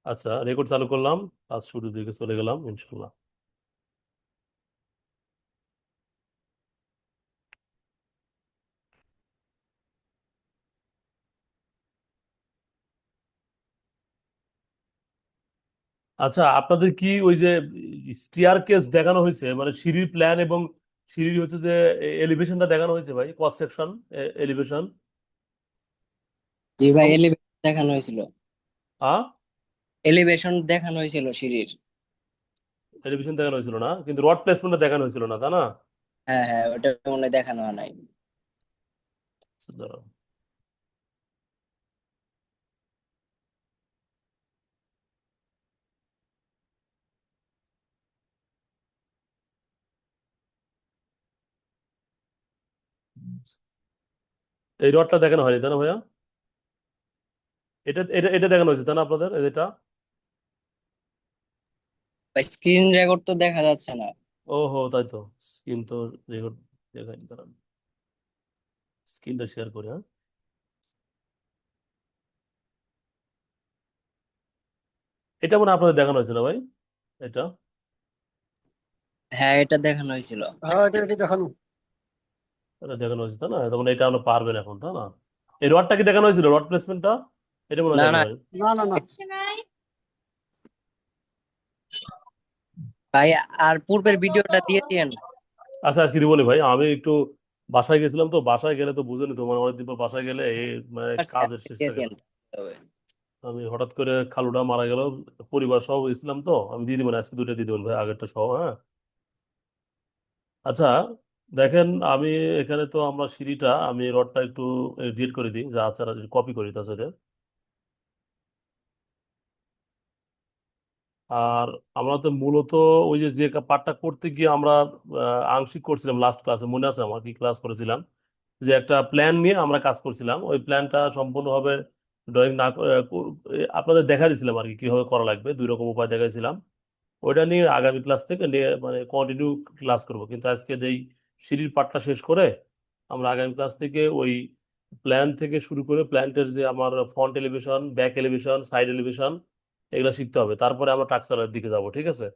আচ্ছা, রেকর্ড চালু করলাম। কাজ শুরুর দিকে চলে গেলাম ইনশাল্লাহ। আচ্ছা, আপনাদের কি ওই যে স্টিয়ার কেস দেখানো হয়েছে, মানে সিঁড়ির প্ল্যান এবং সিঁড়ির হচ্ছে যে এলিভেশনটা দেখানো হয়েছে ভাই, ক্রস সেকশন এলিভেশন? জি ভাই, এলিভেশন দেখানো হয়েছিল। হ্যাঁ, এলিভেশন দেখানো হয়েছিল সিঁড়ির। এলিভেশন দেখানো হয়েছিল না, কিন্তু রড প্লেসমেন্টটা দেখানো হয়েছিল না, তা না? হ্যাঁ হ্যাঁ, ওটা মনে হয় দেখানো হয় নাই। আচ্ছা, দাঁড়াও। এই রডটা দেখানো হয়নি, তাই না ভাইয়া? এটা এটা এটা দেখানো হয়েছে, তাই না আপনাদের এটা? ভাই স্ক্রিন রেকর্ড তো দেখা যাচ্ছে না। ওহো, তাই তো। স্ক্রিন তো রেকর্ড দেখায়নি, দাঁড়ান। স্ক্রিনটা শেয়ার করি, হ্যাঁ। এটা মনে হয় আপনাদের দেখানো হয়েছে না ভাই? এটা হ্যাঁ, এটা দেখানো হয়েছিল। হ্যাঁ, এটা দেখানো। এটা দেখানো হয়েছে, তাই না? তখন এটা আমরা পারবেন এখন, তাই না? এই রডটা কি দেখানো হয়েছিল, রড প্লেসমেন্টটা? এটা মনে হয় না দেখানো না হয়। না না না। ভাই, আর পূর্বের ভিডিওটা দিয়ে দিয়েন। আচ্ছা, আজকে দিব নি ভাই, আমি একটু বাসায় গেছিলাম, তো বাসায় গেলে তো বুঝেনি তো, মানে অনেকদিন পর বাসায় গেলে এই মানে কাজের শেষ দিয়ে থাকে দিয়েন না। তবে। আমি হঠাৎ করে খালুটা মারা গেল, পরিবার সহ ইসলাম, তো আমি দিয়ে দিবেন আজকে, দুইটা দিয়ে দিবেন ভাই, আগেরটা সহ, হ্যাঁ। আচ্ছা, দেখেন আমি এখানে তো আমরা সিঁড়িটা, আমি রডটা একটু এডিট করে দিই, যা আছে কপি করি তাছাড়া। আর আমরা তো মূলত ওই যে যে পার্টটা করতে গিয়ে আমরা আংশিক করছিলাম লাস্ট ক্লাসে, মনে আছে আমার কি ক্লাস করেছিলাম, যে একটা প্ল্যান নিয়ে আমরা কাজ করছিলাম, ওই প্ল্যানটা সম্পূর্ণভাবে ড্রয়িং না আপনাদের দেখা দিয়েছিলাম আর কি, কিভাবে করা লাগবে, দুই রকম উপায় দেখাইছিলাম। ওইটা নিয়ে আগামী ক্লাস থেকে নিয়ে মানে কন্টিনিউ ক্লাস করব, কিন্তু আজকে যেই সিঁড়ির পার্টটা শেষ করে আমরা আগামী ক্লাস থেকে ওই প্ল্যান থেকে শুরু করে প্ল্যান্টের যে আমার front elevation, back elevation, side elevation, এগুলো শিখতে হবে, তারপরে আমরা টাকসালের দিকে যাব, ঠিক আছে?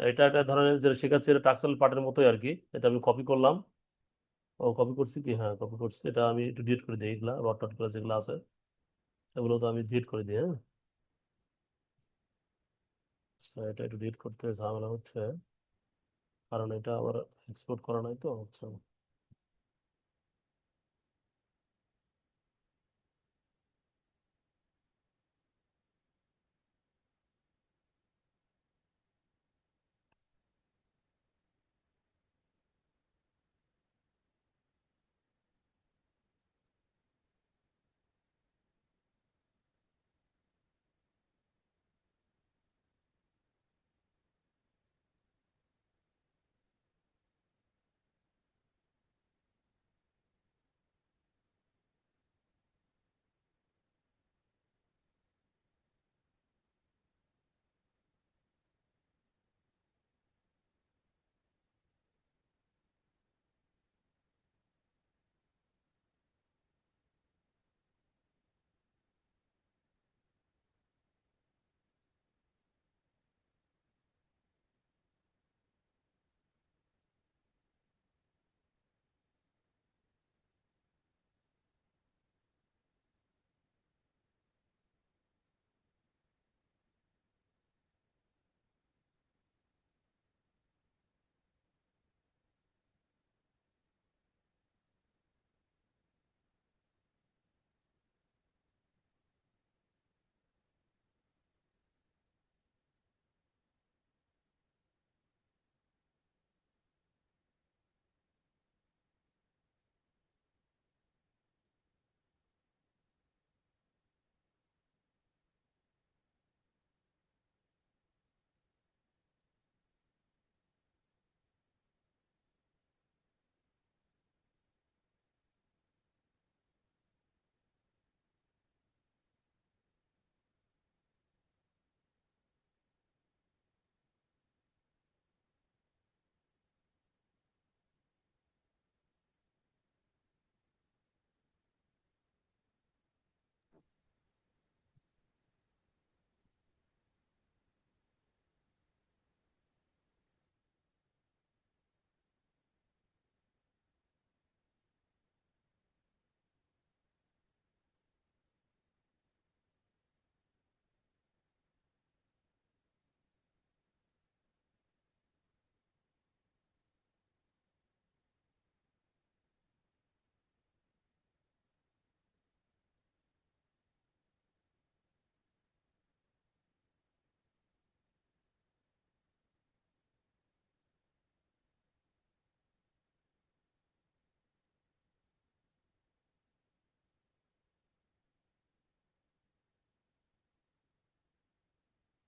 এটা একটা ধরনের যেটা শেখাচ্ছে, এটা টাকসাল পার্টের মতোই আর কি। এটা আমি কপি করলাম। ও, কপি করছি কি? হ্যাঁ, কপি করছি। এটা আমি একটু ডিলিট করে দিই, এগুলা রট টট গুলো যেগুলো আছে সেগুলো তো আমি ডিলিট করে দিই, হ্যাঁ। আচ্ছা, এটা একটু ডিলিট করতে ঝামেলা হচ্ছে, কারণ এটা আবার এক্সপোর্ট করা নাই তো, আচ্ছা।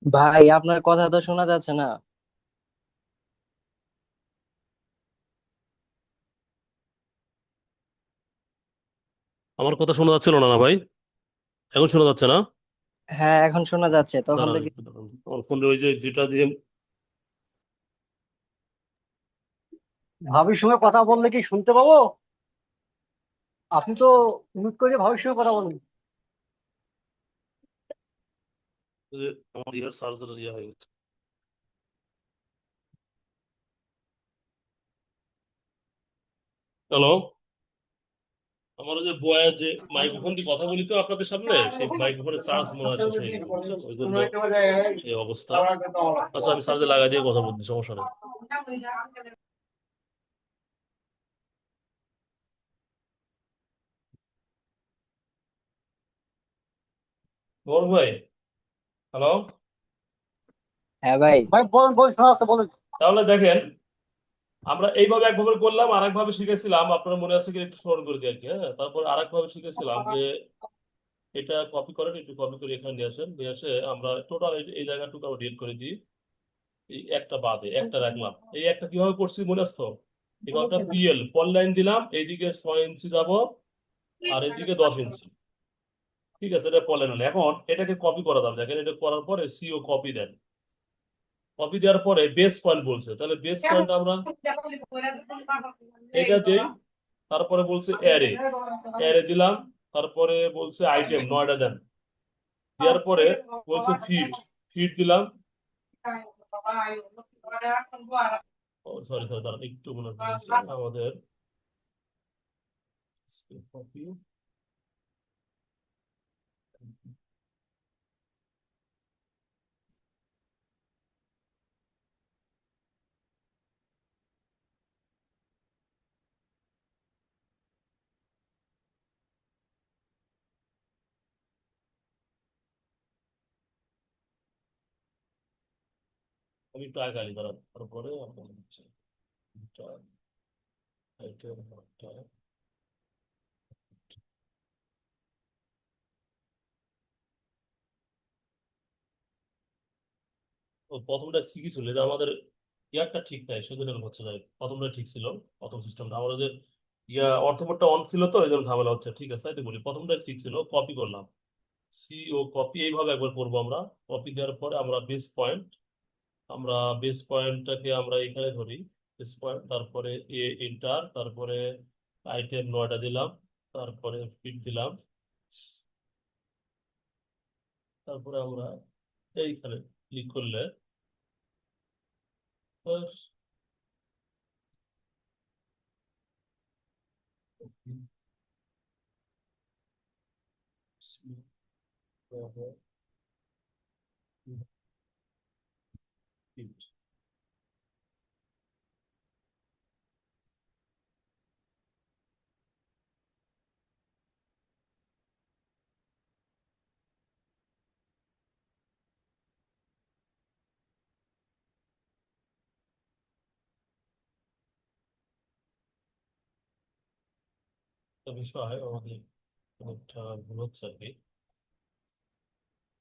ভাই আপনার কথা তো শোনা যাচ্ছে না। আমার কথা শোনা যাচ্ছিল না না ভাই? এখন শোনা যাচ্ছে না? হ্যাঁ, এখন শোনা যাচ্ছে, তখন দাঁড়ান থেকে। একটু দাঁড়ান, আমার ফোনে ওই যে যেটা দিয়ে। ভাবির সঙ্গে কথা বললে কি শুনতে পাবো? আপনি তো মিউট করে ভাবির সঙ্গে কথা বলুন। যে আমার ইয়ার চার্জার ইয়ে হয়ে গেছে। হ্যালো, আমার ওই যে বয়া যে মাইক্রোফোন দিয়ে কথা বলি তো আপনাদের সামনে, সেই মাইক্রোফোনের চার্জ মনে হয় শেষ হয়ে গেছে, বুঝছেন, ওই জন্য এই অবস্থা। আচ্ছা, আমি চার্জে লাগাই দিয়ে কথা বলছি, সমস্যা নেই। বল ভাই। হ্যালো। হ্যাঁ ভাই। ভাই বলেন বলেন, শোনা যাচ্ছে, বলেন। তাহলে দেখেন, আমরা এইভাবে একভাবে করলাম, আর একভাবে শিখেছিলাম, আপনার মনে আছে কি একটু স্মরণ করে দিই আর কি। হ্যাঁ, তারপর আর একভাবে শিখেছিলাম যে এটা কপি করেন, একটু কপি করে এখানে নিয়ে আসেন, নিয়ে এসে আমরা টোটাল এই জায়গাটুকু আমরা ডিলিট করে দিই। এই একটা বাদে একটা রাখলাম। এই একটা কিভাবে করছি মনে আছে তো? এবার একটা পিএল ফল লাইন দিলাম, এইদিকে 6 ইঞ্চি যাব, আর এইদিকে 10 ইঞ্চি। ঠিক আছে, এটা ফল লাইন হলো। এখন এটাকে কপি করা যাবে, দেখেন এটা করার পরে সিও কপি দেন। কপি দেওয়ার পরে বেস পয়েন্ট বলছে, তাহলে বেস পয়েন্ট আমরা এটা দেই। তারপরে বলছে অ্যারে, অ্যারে দিলাম। তারপরে বলছে আইটেম 9টা দেন। দেওয়ার পরে বলছে ফিট, ফিট দিলাম। সরি সরি, দাঁড়ান একটু মনে হয়েছে আমাদের কপি। আমি একটু আগে আলি, দাঁড়ান, তারপরে আপনার হচ্ছে এটা, এটা। ও প্রথমটা ঠিকই ছিল, এটা আমাদের ইয়ারটা ঠিক নাই, সেজন্য এরকম হচ্ছে। যাই হোক, প্রথমটা ঠিক ছিল, প্রথম সিস্টেমটা আমাদের যে অর্থবোর্ডটা অন ছিল তো, এই জন্য ঝামেলা হচ্ছে। ঠিক আছে, তাই তো বলি, প্রথমটা ঠিক ছিল, কপি করলাম। সি ও কপি এইভাবে একবার করবো আমরা। কপি দেওয়ার পরে আমরা বেস পয়েন্ট, আমরা বেস পয়েন্টটাকে আমরা এখানে ধরি। বেস পয়েন্ট, তারপরে এন্টার, তারপরে আইটেম 9টা দিলাম, তারপরে ফিট দিলাম। তারপরে আমরা এইখানে ক্লিক করলে একটা বিষয় আমাদের একটা ভুল হচ্ছে আর কি।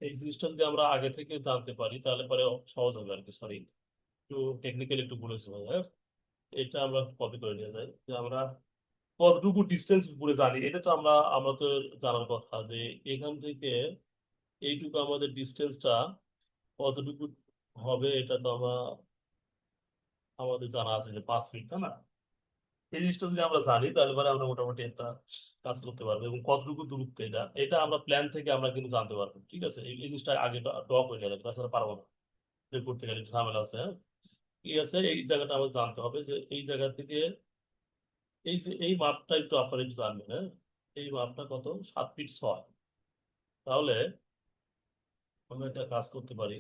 এই জিনিসটা যদি আমরা আগে থেকে জানতে পারি তাহলে পরে সহজ হবে আর কি। সরি, একটু টেকনিক্যালি একটু বলেছি ভাই। হ্যাঁ, এটা আমরা কপি করে নিয়ে যাই, যে আমরা কতটুকু ডিস্টেন্স পুরো জানি। এটা তো আমরা আমরা তো জানার কথা যে এখান থেকে এইটুকু আমাদের ডিস্টেন্সটা কতটুকু হবে, এটা তো আমরা আমাদের জানা আছে যে 5 ফিট, তাই না? এই জিনিসটা যদি আমরা জানি তাহলে পরে আমরা মোটামুটি একটা কাজ করতে পারবো। এবং কতটুকু দূরত্ব এটা, এটা আমরা প্ল্যান থেকে আমরা কিন্তু জানতে পারবো। ঠিক আছে, এই জিনিসটা আগে ড্র করে নিয়ে যাবে, তাছাড়া পারবো না। বের করতে গেলে একটু ঝামেলা আছে। হ্যাঁ, ঠিক আছে, এই জায়গাটা আমাদের জানতে হবে যে এই জায়গা থেকে এই যে এই মাপটা একটু আপনারা একটু জানবেন। হ্যাঁ, এই মাপটা কত, 7 ফিট 6। তাহলে আমরা একটা কাজ করতে পারি,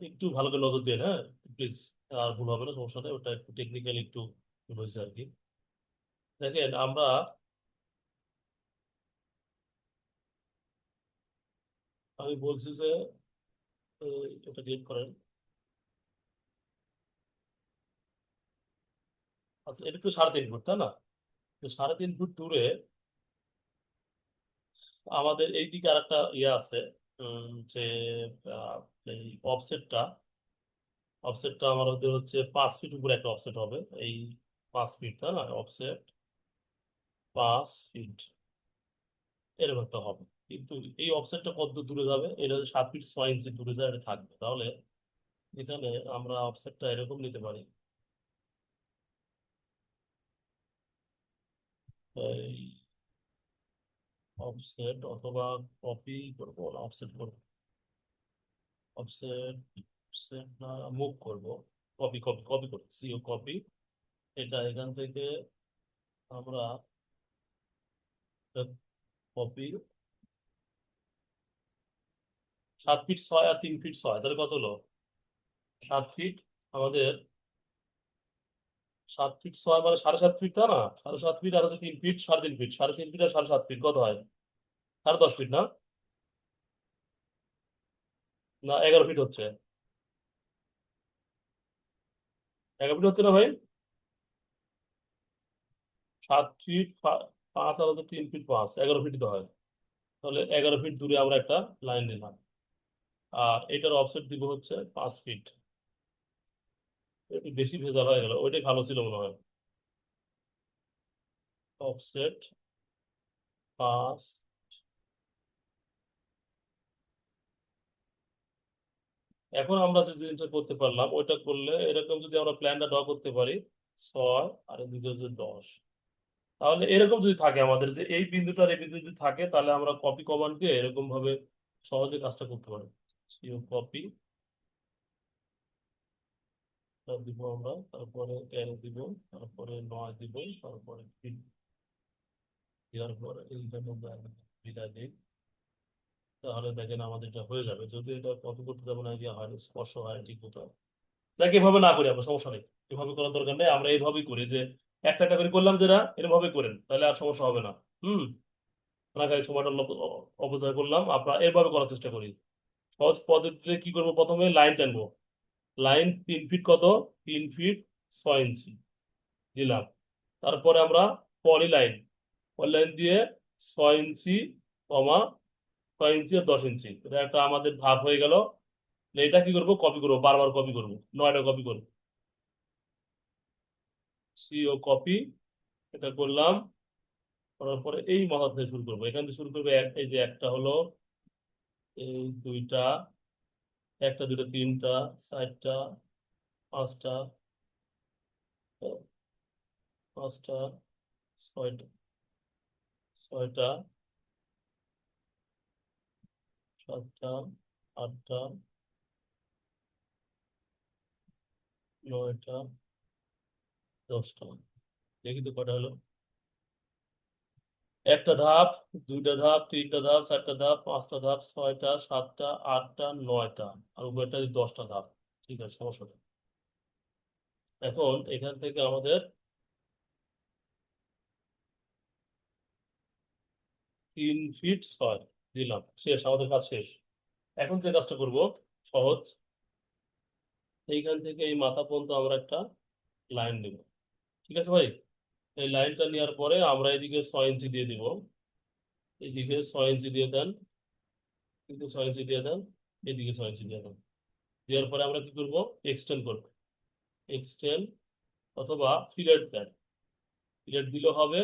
একটু ভালো করে নজর দিয়ে, হ্যাঁ প্লিজ। আর ভুল হবে না, সমস্যা নেই, ওটা একটু টেকনিক্যালি একটু ভুল হয়েছে আর কি। দেখেন আমরা, আমি বলছি যে এটা ডিলিট করেন। আচ্ছা, এটা তো 3.5 ফুট, তাই না? তো 3.5 ফুট দূরে আমাদের এইদিকে আর একটা ইয়ে আছে, যে এই অফসেটটা আমার ওদের হচ্ছে 5 ফিট উপরে একটা অফসেট হবে। এই 5 ফিট, তাই না? অফসেট 5 ফিট এরকম একটা হবে। কিন্তু এই অফসেটটা কত দূরে যাবে? এটা 7 ফিট 6 ইঞ্চি দূরে যায়, এটা থাকবে। তাহলে এখানে আমরা অফসেটটা এরকম নিতে পারি। এই অফসেট অথবা কপি করবো না অফসেট করবো? অফসেট অফসেট না, মুভ করবো। কপি কপি কপি করবো, সিও কপি। এটা এখান থেকে আমরা কপি 7 ফিট 6 আর 3 ফিট 6, তাহলে কত হলো? 7 ফিট আমাদের 7 ফিট 6 মানে 7.5 ফিট, তাই না? 7.5 ফিট আর হচ্ছে 3 ফিট 3.5 ফিট, 3.5 ফিট আর 7.5 ফিট কত হয়? 10.5 ফিট না? না, 11 ফিট হচ্ছে। 11 ফিট হচ্ছে না ভাই? 7 ফিট 5 আর হচ্ছে 3 ফিট 5, 11 ফিট তো হয়। তাহলে 11 ফিট দূরে আমরা একটা লাইন নিলাম। আর এটার অফসেট দিব হচ্ছে 5 ফিট। একটু বেশি ভেজাল হয়ে গেল, ওইটাই ভালো ছিল মনে হয়। অফসেট 5। এখন আমরা যে জিনিসটা করতে পারলাম, ওইটা করলে এরকম যদি আমরা প্ল্যানটা ড্র করতে পারি, 6 আর এদিকে হচ্ছে 10, তাহলে এরকম যদি থাকে আমাদের যে এই বিন্দুটার এই বিন্দু যদি থাকে, তাহলে আমরা কপি কমান্ডকে এরকম ভাবে সহজে কাজটা করতে পারি। কপি দিব আমরা, তারপরে 13 দিব, তারপরে 9 দিব, তারপরে 3 দেওয়ার পরে এইটার মধ্যে বিদায় দিই। তাহলে দেখেন আমাদের এটা হয়ে যাবে। যদি এটা কত করতে যাবো না, ইয়ে হয় স্পর্শ হয় ঠিক মতো। যাকে এভাবে না করি আমরা, সমস্যা নেই। এভাবে করার দরকার নেই, আমরা এইভাবেই করি যে একটা একটা করে করলাম, যেটা এরভাবে করেন, তাহলে আর সমস্যা হবে না। হুম। আপনাকে সময়টা অপচয় করলাম, আপনারা এভাবে করার চেষ্টা করি। সহজ পদ্ধতিতে কি করবো? প্রথমে লাইন টানবো। লাইন 3 ফিট কত? 3 ফিট 6 ইঞ্চি দিলাম। তারপরে আমরা পলি লাইন দিয়ে 6 ইঞ্চি, কমা 6 ইঞ্চি আর 10 ইঞ্চি, এটা একটা আমাদের ধাপ হয়ে গেল। এটা কি করবো? কপি করবো, বারবার কপি করবো, 9টা কপি করবো। সিও কপি, এটা করলাম। করার পরে এই মাথা থেকে শুরু করবো, এখান থেকে শুরু করবো। এই যে একটা হলো, এই দুইটা, একটা দুটো তিনটা, চারটা, পাঁচটা, পাঁচটা, ছয়টা, ছয়টা, সাতটা, আটটা, 9টা, 10টা। দেখি তো কটা হলো। একটা ধাপ, দুইটা ধাপ, তিনটা ধাপ, চারটা ধাপ, পাঁচটা ধাপ, ছয়টা, সাতটা, আটটা, 9টা, আর উপরটা 10টা ধাপ। ঠিক আছে, সমস্যা নেই। এখন এখান থেকে আমাদের 3 ফিট 6 দিলাম, শেষ, আমাদের কাজ শেষ। এখন যে কাজটা করব সহজ। এইখান থেকে এই মাথা পর্যন্ত আমরা একটা লাইন নেব। ঠিক আছে ভাই? এই লাইনটা নেওয়ার পরে আমরা এদিকে 6 ইঞ্চি দিয়ে দিব। এইদিকে 6 ইঞ্চি দিয়ে দেন, কিন্তু 6 ইঞ্চি দিয়ে দেন, এদিকে 6 ইঞ্চি দিয়ে দেন। দেওয়ার পরে আমরা কি করব? এক্সটেন্ড করব। এক্সটেন্ড অথবা ফিলেট দেন। ফিলেট দিলেও হবে,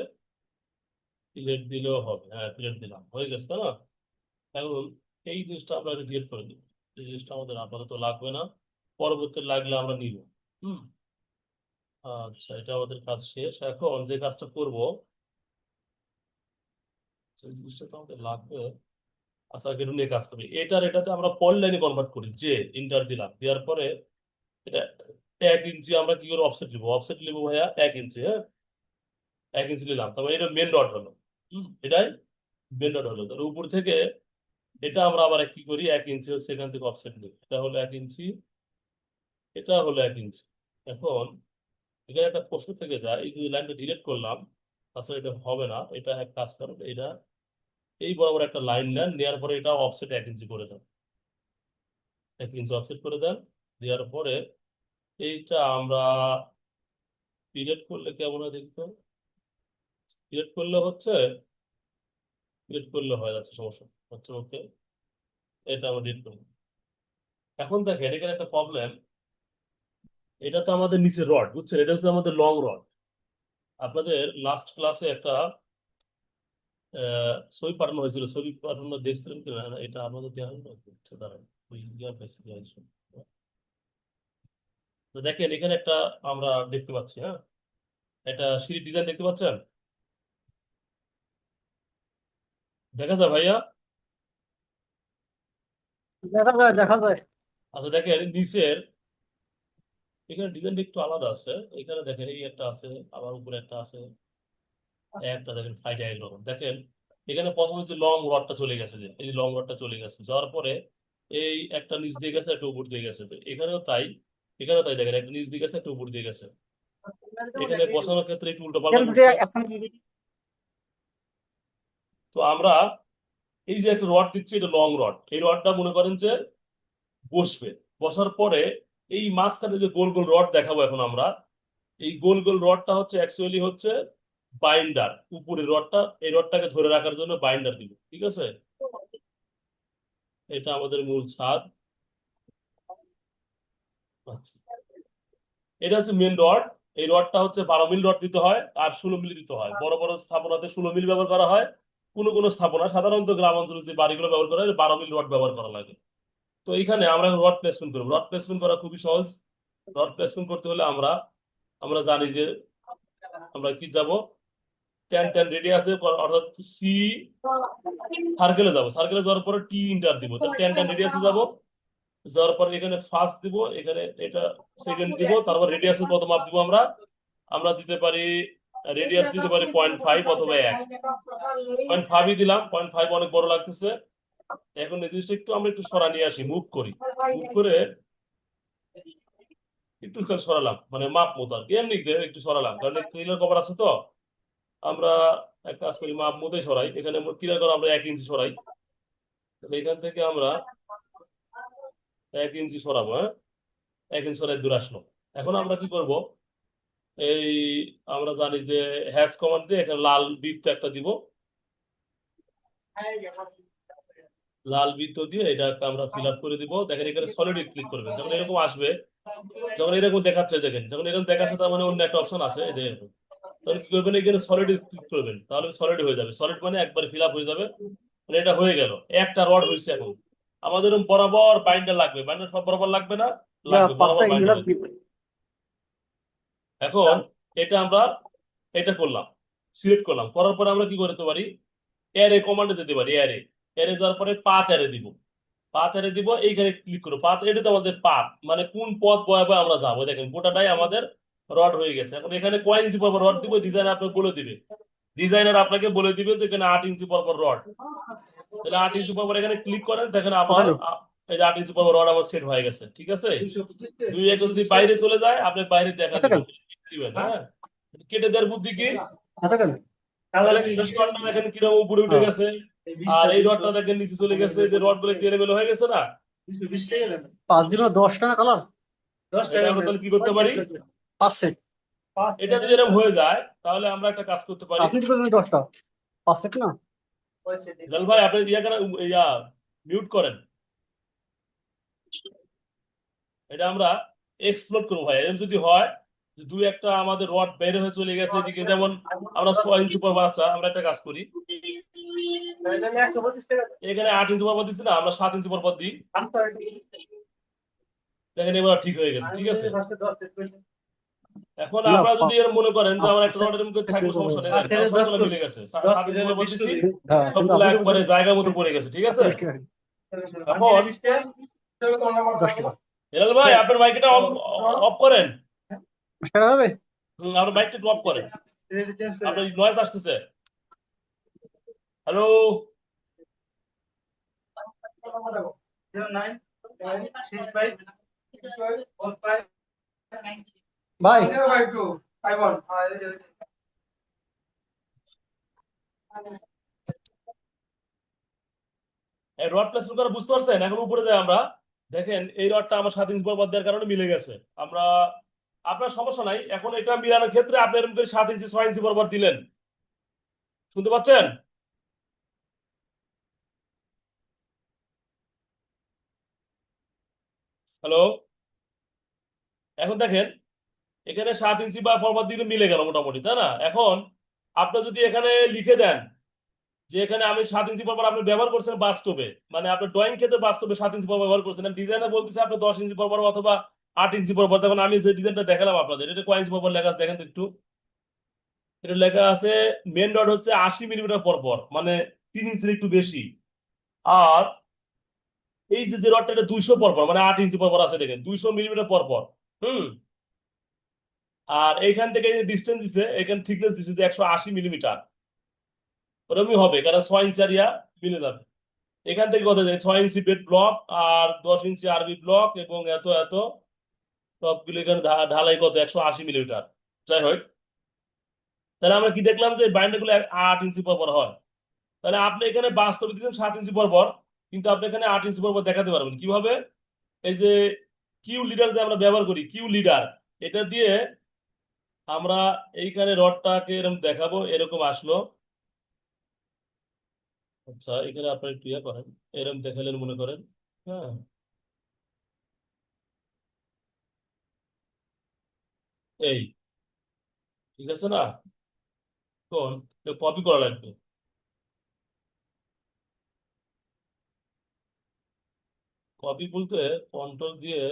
ফিলেট দিলেও হবে। হ্যাঁ, ফিলেট দিলাম, হয়ে গেছে, তাই না? এখন এই জিনিসটা আমরা ডিলিট করে দিব। এই জিনিসটা আমাদের আপাতত লাগবে না, পরবর্তী লাগলে আমরা নিব। হুম। আচ্ছা, এটা আমাদের কাজ শেষ। এখন যে কাজটা করব, সেই জিনিসটা তো আমাদের লাগবে। আচ্ছা, এটা নিয়ে কাজ করি। এটাতে আমরা পলি লাইনে কনভার্ট করি। যে ইন্টার দিলাম, দেওয়ার পরে এটা 1 ইঞ্চি আমরা কি করে অফসেট নিবো? অফসেট নিবো ভাইয়া 1 ইঞ্চি। হ্যাঁ, 1 ইঞ্চি নিলাম, তারপরে এটা মেন ডট হলো। এটাই মেন ডট হলো। তাহলে উপর থেকে এটা আমরা আবার কি করি? 1 ইঞ্চি হচ্ছে এখান থেকে অফসেট নিই। এটা হলো 1 ইঞ্চি, এটা হলো 1 ইঞ্চি। এখন এখানে একটা প্রশ্ন থেকে যায়, এই যে লাইনটা ডিলিট করলাম, আসলে এটা হবে না। এটা এক কাজ করেন, এটা এই বরাবর একটা লাইন নেন, নেওয়ার পরে এটা অফসেট 1 ইঞ্চি করে দেন। 1 ইঞ্চি অফসেট করে দেন। দেওয়ার পরে এইটা আমরা ডিলিট করলে কেমন হয় দেখতো? ডিলিট করলে হচ্ছে, ডিলিট করলে হয়ে যাচ্ছে, সমস্যা হচ্ছে। ওকে, এটা আমরা ডিলিট করবো। এখন দেখেন এখানে একটা প্রবলেম, এটা তো আমাদের নিচে রড, বুঝছেন, এটা হচ্ছে আমাদের লং রড। আপনাদের লাস্ট ক্লাসে একটা ছবি পাঠানো হয়েছিল, ছবি পাঠানো দেখছিলেন কিনা এটা আমাদের দেওয়া হলো, আচ্ছা, দাঁড়ান, ওই ইয়ার কাছে দিয়ে আসুন। তো দেখেন এখানে একটা আমরা দেখতে পাচ্ছি, হ্যাঁ, এটা সিঁড়ির ডিজাইন দেখতে পাচ্ছেন, দেখা যায় ভাইয়া? দেখা যায়, দেখা যায়। আচ্ছা দেখেন নিচের এখানে ডিজাইনটা একটু আলাদা আছে। এখানে দেখেন এই একটা আছে, আবার উপরে একটা আছে, একটা দেখেন ফাইটে একরকম। দেখেন এখানে প্রথমে যে লং রডটা চলে গেছে, যে এই লং রডটা চলে গেছে, যাওয়ার পরে এই একটা নিচ দিয়ে গেছে, একটা উপর দিয়ে গেছে। তো এখানেও তাই, এখানেও তাই, দেখেন একটা নিচ দিয়ে গেছে, একটা উপর দিয়ে গেছে। এখানে বসানোর ক্ষেত্রে একটু উল্টো পাল্টা করছে। তো আমরা এই যে একটা রড দিচ্ছি, এটা লং রড, এই রডটা মনে করেন যে বসবে, বসার পরে এই মাঝখানে যে গোল গোল রড দেখাবো এখন আমরা, এই গোল গোল রডটা হচ্ছে অ্যাকচুয়ালি হচ্ছে বাইন্ডার। উপরের রডটা, এই রডটাকে ধরে রাখার জন্য বাইন্ডার দিব, ঠিক আছে? এটা আমাদের মূল ছাদ। আচ্ছা, এটা হচ্ছে মেন রড। এই রডটা হচ্ছে 12 মিলি রড দিতে হয় আর 16 মিলি দিতে হয়। বড় বড় স্থাপনাতে 16 মিলি ব্যবহার করা হয়, কোনো কোনো স্থাপনা, সাধারণত গ্রাম অঞ্চলে যে বাড়িগুলো ব্যবহার করা হয় 12 মিলি রড ব্যবহার করা লাগে। তো এইখানে আমরা রড প্লেসমেন্ট করবো। রড প্লেসমেন্ট করা খুবই সহজ। রড প্লেসমেন্ট করতে হলে আমরা আমরা জানি যে আমরা কি যাব, টেন টেন রেডিয়াসে, অর্থাৎ সি সার্কেলে যাব, সার্কেলে যাওয়ার পরে টি ইন্টার দিব, তো টেন টেন রেডিয়াসে যাব। যাওয়ার পরে এখানে ফার্স্ট দিব, এখানে এটা সেকেন্ড দিব, তারপর রেডিয়াসে কত মাপ দিব আমরা, আমরা দিতে পারি, রেডিয়াস দিতে পারি 0.5 অথবা 1। 0.5ই দিলাম, 0.5 অনেক বড় লাগতেছে। এখন এই জিনিসটা একটু আমরা একটু সরা নিয়ে আসি, মুভ করি, মুভ করে একটু খালি সরালাম, মানে মাপ মতো আর কি, এমনি একটু সরালাম, কারণ ক্লিনার কভার আছে তো। আমরা এক কাজ করি, মাপ মতোই সরাই। এখানে ক্লিনার কভার আমরা 1 ইঞ্চি সরাই, তাহলে এখান থেকে আমরা 1 ইঞ্চি সরাবো, হ্যাঁ, 1 ইঞ্চি সরাই দূর আসলো। এখন আমরা কি করব, এই আমরা জানি যে হ্যাশ কমান্ড দিয়ে এখানে লাল বৃত্ত একটা দিব, লাল বৃত্ত দিয়ে এটা একটা আমরা ফিল আপ করে দিব। দেখেন এখানে সলিড ক্লিক করবেন, যখন এরকম আসবে, যখন এরকম দেখাচ্ছে, দেখেন যখন এরকম দেখাচ্ছে তার মানে অন্য একটা অপশন আছে, এই দেখেন, তখন কি করবেন, এখানে সলিড ক্লিক করবেন, তাহলে সলিড হয়ে যাবে। সলিড মানে একবারে ফিল আপ হয়ে যাবে, মানে এটা হয়ে গেল, একটা রড হয়েছে। এখন আমাদের এরকম বরাবর বাইন্ডার লাগবে, বাইন্ডার সব বরাবর লাগবে না, লাগবে, পাঁচটা বরাবর বাইন্ডার ইঞ্জিনিয়ার লাগবে। এখন এটা আমরা এটা করলাম, সিলেক্ট করলাম, করার পরে আমরা কি করতে পারি, অ্যারে কমান্ডে যেতে পারি। অ্যারে, অ্যারে যাওয়ার পরে পাথ অ্যারে দিব, পাথ অ্যারে দিব, এইখানে ক্লিক করবো। পাথ, এটা তো আমাদের পাথ, মানে কোন পথ বয়ে বয়ে আমরা যাবো। দেখেন গোটাটাই আমাদের রড হয়ে গেছে। এখন এখানে কয় ইঞ্চি পর রড দিব, ডিজাইনার আপনাকে বলে দিবে, ডিজাইনার আপনাকে বলে দিবে যে এখানে 8 ইঞ্চি পর রড। তাহলে 8 ইঞ্চি পর এখানে ক্লিক করেন, দেখেন আবার কোথায়? এই যে 8 ইঞ্চি পর রড আমার সেট হয়ে গেছে, ঠিক আছে? দুই একটা যদি বাইরে চলে যায়, আপনি বাইরে দেখা এতক্ষণ দিবেন, হ্যাঁ, কেটে দেওয়ার বুদ্ধি কি, এতক্ষণ তাহলে এই রডটা দেখেন কিরকম উপরে উঠে গেছে, আর এই রডটা দেখেন নিচে চলে গেছে, যে রড গুলো এলোমেলো হয়ে গেছে না। 5 দিনও 10 টাকা কালার। এটা আমরা তাহলে কি করতে পারি, 5 সেট। এটা যদি এরকম হয়ে যায় তাহলে আমরা একটা কাজ করতে পারি। আপনি কি করবেন? 10টা 5 সেট না? লাল ভাই আপনি ইয়া করেন, ইয়া মিউট করেন, এটা আমরা এক্সপ্লোর করবো ভাই। এরকম যদি হয় যে দুই একটা আমাদের রড বের হয়ে চলে গেছে এদিকে, যেমন আমরা 6 ইঞ্চি পর বাচ্চা, আমরা একটা কাজ করি, এখানে 8 ইঞ্চি পর দিচ্ছি না, আমরা 7 ইঞ্চি পর দিই, দেখেন এবার ঠিক হয়ে গেছে, ঠিক আছে? এখন না, আমরা যদি এর মনে করেন যে আমরা একটা 5 সেট রডের মধ্যে থাকবো, সমস্যা নেই, হ্যাঁ, দেখেন সবগুলো মিলে গেছে, 7 ইঞ্চি পর দিচ্ছি, কিন্তু সবগুলো আপনি তো একবারে জায়গা মতো পড়ে গেছে, ঠিক আছে? 20 টাকা দিন। এখন 10 টাকা। হেলাল ভাই আপনার মাইকটা অফ করেন, 10 টাকা হবে? আপনার মাইকটা একটু অফ করেন, আপনার নয়েজ আসতেছে। হ্যালো, ভাই রড প্লেসমেন্ট করা বুঝতে পারছেন? এখন উপরে যাই আমরা, দেখেন এই রডটা আমার 7 ইঞ্চি বরাবর দেওয়ার কারণে মিলে গেছে। আমরা, আপনার সমস্যা নাই, এখন এটা মিলানোর ক্ষেত্রে আপনি এরকম করে 7 ইঞ্চি 6 ইঞ্চি বরাবর দিলেন, শুনতে পাচ্ছেন? হ্যালো, এখন দেখেন এখানে 7 ইঞ্চি বা ফরওয়ার্ড দিকে মিলে গেল মোটামুটি, তাই না? এখন আপনি যদি এখানে লিখে দেন যে এখানে আমি 7 ইঞ্চি বরাবর আপনি ব্যবহার করছেন বাস্তবে, মানে আপনার ড্রয়িং ক্ষেত্রে বাস্তবে 7 ইঞ্চি বরাবর ব্যবহার করছেন, ডিজাইনে বলতেছে আপনি 10 ইঞ্চি বরাবর অথবা 8 ইঞ্চি বরাবর। তখন আমি যে ডিজাইনটা দেখালাম আপনাদের, এটা কয় ইঞ্চি বরাবর লেখা আছে দেখেন তো একটু। এটা লেখা আছে মেন ডট হচ্ছে 80 মিলিমিটার পর পর, মানে 3 ইঞ্চির একটু বেশি। আর এই যে যে রডটা, এটা 200 পর পর, মানে 8 ইঞ্চি পর পর আছে, দেখেন 200 মিলিমিটার পর পর। হুম। আর এইখান থেকে এই ডিস্টেন্স দিছে, এখানে থিকনেস দিছে যে 180 মিলিমিটার। ওরকমই হবে, কারণ 6 ইঞ্চি এরিয়া মিলে যাবে। এখান থেকে কত যায়, 6 ইঞ্চি বেড ব্লক আর 10 ইঞ্চি আরবি ব্লক এবং এত এত সবগুলো এখানে ঢালাই কত, 180 মিলিমিটার। যাই হোক, তাহলে আমরা কি দেখলাম যে বাইন্ডার গুলো 8 ইঞ্চি পর পর হয়। তাহলে আপনি এখানে বাস্তবে দিচ্ছেন 7 ইঞ্চি পর পর, কিন্তু আপনি এখানে 8 ইঞ্চি পর পর দেখাতে পারবেন কিভাবে? এই যে কিউ লিডার যে আমরা ব্যবহার করি, কিউ লিডার, এটা দিয়ে আমরা এইখানে রডটাকে এরকম দেখাবো, এরকম আসলো। আচ্ছা, এখানে আপনার একটু ইয়ে করেন, এরকম দেখালেন মনে করেন। হ্যাঁ, এই ঠিক আছে না? কোন কপি করা লাগবে। কপি বলতে কন্ট্রোল দিয়ে,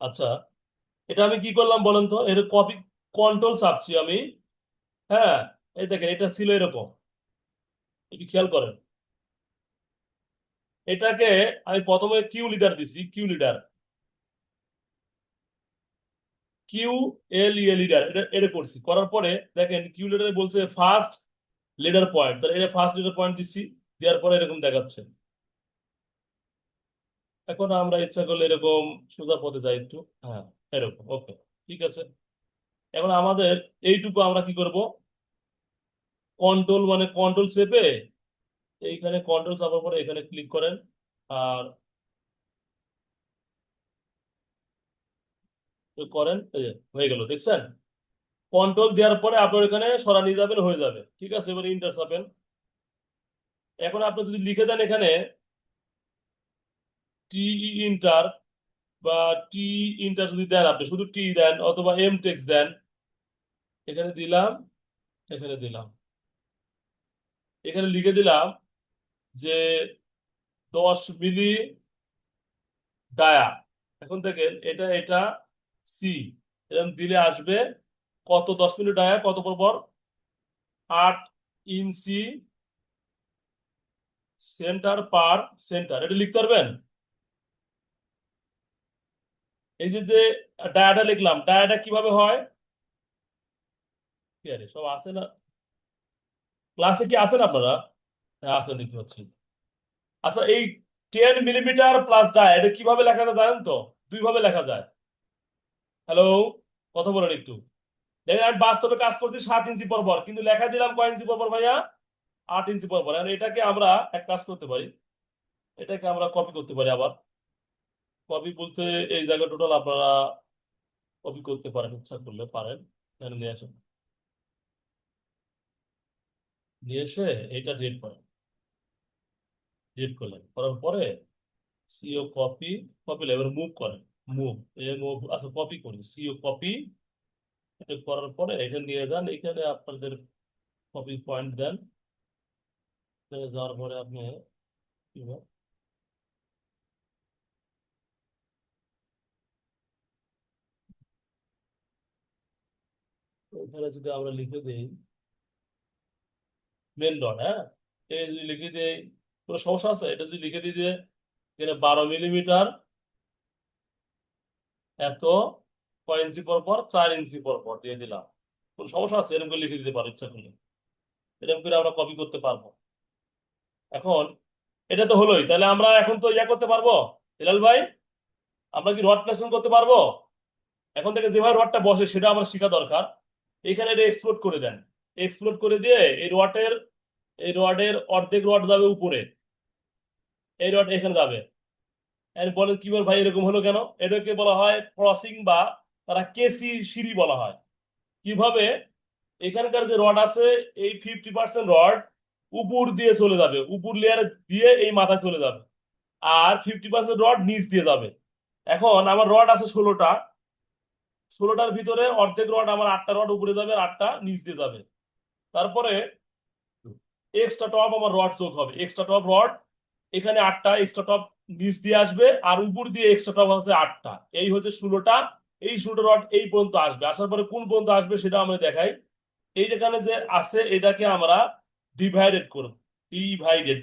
আচ্ছা এটা আমি কি করলাম বলেন তো, এর কপি কন্ট্রোল চাপছি আমি। হ্যাঁ, এই দেখেন এটা ছিল এরকম, একটু খেয়াল করেন। এটাকে আমি প্রথমে কিউ লিডার দিছি, কিউ লিডার, কিউ এল ইএ লিডার, এটা এটা করছি। করার পরে দেখেন কিউ লিডারে বলছে ফার্স্ট লিডার পয়েন্ট, তাহলে এটা ফার্স্ট লিডার পয়েন্ট দিচ্ছি। দেওয়ার পরে এরকম দেখাচ্ছে। এখন আমরা ইচ্ছা করলে এরকম সোজা পথে যাই একটু। হ্যাঁ, এরকম ওকে, ঠিক আছে। এখন আমাদের এইটুকু আমরা কি করব, কন্ট্রোল মানে কন্ট্রোল চেপে, এইখানে কন্ট্রোল চাপার পরে এখানে ক্লিক করেন। আর করেন, এই যে হয়ে গেল, দেখছেন? কন্ট্রোল দেওয়ার পরে আপনার এখানে সরা নিয়ে যাবেন, হয়ে যাবে, ঠিক আছে। এবার ইন্টার চাপেন। এখন আপনি যদি লিখে দেন এখানে টি ইন্টার বা টি ইন্টার যদি দেন, আপনি শুধু টি দেন অথবা এম টেক্স দেন, এখানে দিলাম, এখানে দিলাম, এখানে লিখে দিলাম যে 10 মিলি ডায়া। এখন দেখেন এটা এটা সি, এরকম দিলে আসবে কত, 10 মিলি ডায়া কত পর পর, 8 ইঞ্চি সেন্টার পার সেন্টার, এটা লিখতে পারবেন? এই যে যে ডায়াটা লিখলাম, ডায়াটা কিভাবে হয়? কি আরে সব আছে না? ক্লাসে কি আছেন আপনারা? হ্যাঁ আছেন, দেখতে পাচ্ছি। আচ্ছা, এই 10 মিলিমিটার প্লাস ডায়া এটা কিভাবে লেখা যায় জানেন তো? দুই ভাবে লেখা যায়। হ্যালো, কথা বলেন একটু। দেখেন আমি বাস্তবে কাজ করছি 7 ইঞ্চি পর পর, কিন্তু লেখা দিলাম কয় ইঞ্চি পর পর ভাইয়া? 8 ইঞ্চি পর পর। এখন এটাকে আমরা এক কাজ করতে পারি, এটাকে আমরা কপি করতে পারি আবার। কপি বলতে এই জায়গা টোটাল আপনারা কপি করতে পারেন, ইচ্ছা করলে পারেন। এখানে নিয়ে আসেন, নিয়ে এসে এটা ডিলিট করেন। ডিলিট করলেন, করার পরে সিও কপি, কপি এবার মুভ করেন। মুভ, মুভ, আচ্ছা কপি করি, সিও কপি। এটা করার পরে এখানে নিয়ে যান, এখানে আপনাদের কপি পয়েন্ট দেন। যাওয়ার পরে আপনি কি হয়, এখানে যদি আমরা লিখে দিই মেন ডট, হ্যাঁ, এটা যদি লিখে দিই, কোনো সমস্যা আছে? এটা যদি লিখে দিই যে এখানে 12 মিলিমিটার এত কয় ইঞ্চি পর পর, 4 ইঞ্চি পর পর দিয়ে দিলাম, কোন সমস্যা আছে? এরকম করে লিখে দিতে পারো ইচ্ছা করলে, এরকম করে আমরা কপি করতে পারবো। এখন এটা তো হলোই, তাহলে আমরা এখন তো ইয়া করতে পারবো হিলাল ভাই, আমরা কি রড প্লেসমেন্ট করতে পারবো? এখন থেকে যেভাবে রডটা বসে সেটা আমার শেখা দরকার। এখানে এটা এক্সপ্লোড করে দেন, এক্সপ্লোড করে দিয়ে এই রডের অর্ধেক রড যাবে উপরে, এই রড এখানে যাবে। এর বলে কি বল ভাই এরকম হলো কেন? এটাকে বলা হয় ক্রসিং বা তারা কেসি সিঁড়ি বলা হয়। কিভাবে? এখানকার যে রড আছে, এই 50% রড উপর দিয়ে চলে যাবে, উপর লেয়ার দিয়ে এই মাথায় চলে যাবে, আর 50% রড নিচ দিয়ে যাবে। এখন আমার রড আছে 16টা, 16টার ভিতরে অর্ধেক রড আমার 8টা রড উপরে যাবে আর 8টা নিচ দিয়ে যাবে। তারপরে এক্সট্রা টপ আমার রড যোগ হবে, এক্সট্রা টপ রড এখানে 8টা এক্সট্রা টপ নিচ দিয়ে আসবে, আর উপর দিয়ে এক্সট্রা টপ আছে 8টা। এই হচ্ছে 16টা। এই 16টা রড এই পর্যন্ত আসবে, আসার পরে কোন পর্যন্ত আসবে সেটা আমরা দেখাই। এই যেখানে যে আছে এটাকে আমরা ডিভাইডেড করব।